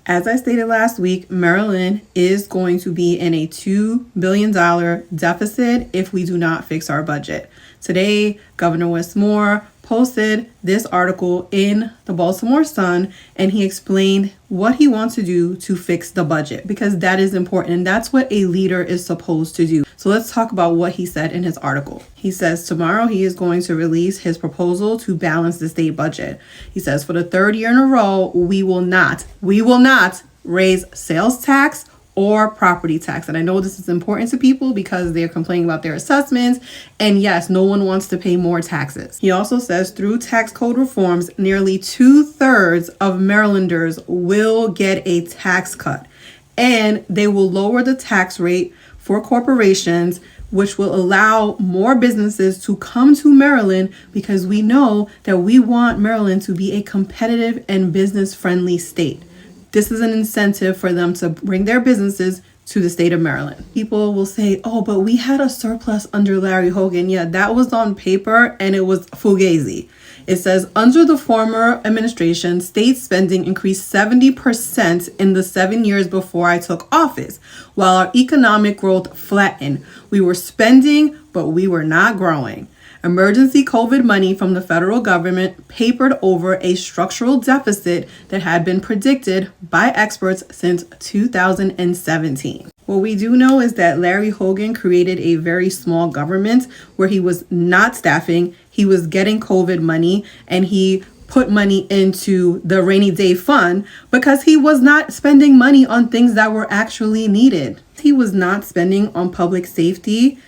As I stated last week, Maryland is going to be in a $2 billion deficit if we do not fix our budget. Today, Governor Wes Moore posted this article in the Baltimore Sun, and he explained what he wants to do to fix the budget, because that is important and that's what a leader is supposed to do. So let's talk about what he said in his article. He says tomorrow he is going to release his proposal to balance the state budget. He says for the third year in a row, we will not raise sales tax or property tax. And I know this is important to people because they're complaining about their assessments. And yes, no one wants to pay more taxes. He also says through tax code reforms, nearly 2/3 of Marylanders will get a tax cut. And they will lower the tax rate for corporations, which will allow more businesses to come to Maryland, because we know that we want Maryland to be a competitive and business-friendly state. This is an incentive for them to bring their businesses to the state of Maryland. People will say, oh, but we had a surplus under Larry Hogan. Yeah, that was on paper and it was fugazi. It says, under the former administration, state spending increased 70% in the 7 years before I took office, while our economic growth flattened. We were spending, but we were not growing. Emergency COVID money from the federal government papered over a structural deficit that had been predicted by experts since 2017. What we do know is that Larry Hogan created a very small government where he was not staffing, he was getting COVID money, and he put money into the rainy day fund because he was not spending money on things that were actually needed. He was not spending on public safety,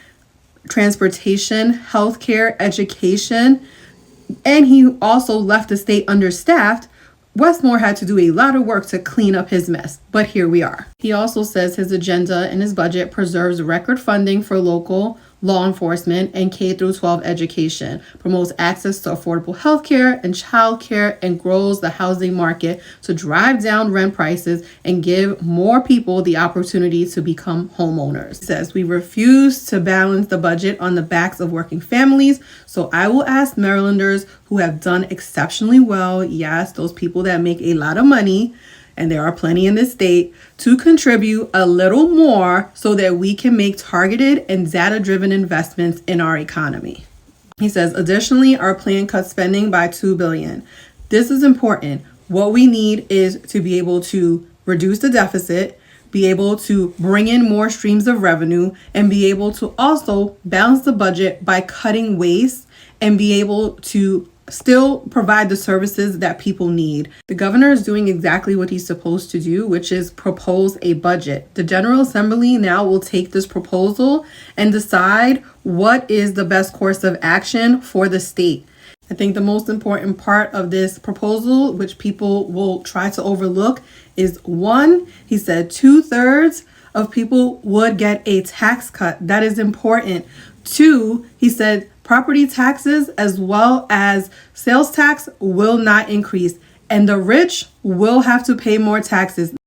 transportation, healthcare, education, and he also left the state understaffed. Wes Moore had to do a lot of work to clean up his mess, but here we are. He also says his agenda and his budget preserves record funding for local law enforcement and K-12 education, promotes access to affordable healthcare and childcare, and grows the housing market to drive down rent prices and give more people the opportunity to become homeowners. He says, we refuse to balance the budget on the backs of working families, so I will ask Marylanders who have done exceptionally well, yes, those people that make a lot of money, and there are plenty in this state, to contribute a little more so that we can make targeted and data-driven investments in our economy. He says, additionally, our plan cuts spending by $2 billion. This is important. What we need is to be able to reduce the deficit, be able to bring in more streams of revenue, and be able to also balance the budget by cutting waste and be able to still provide the services that people need. The governor is doing exactly what he's supposed to do, which is propose a budget. The General Assembly now will take this proposal and decide what is the best course of action for the state. I think the most important part of this proposal, which people will try to overlook, is one, he said 2/3 of people would get a tax cut. That is important. Two, he said property taxes as well as sales tax will not increase, and the rich will have to pay more taxes.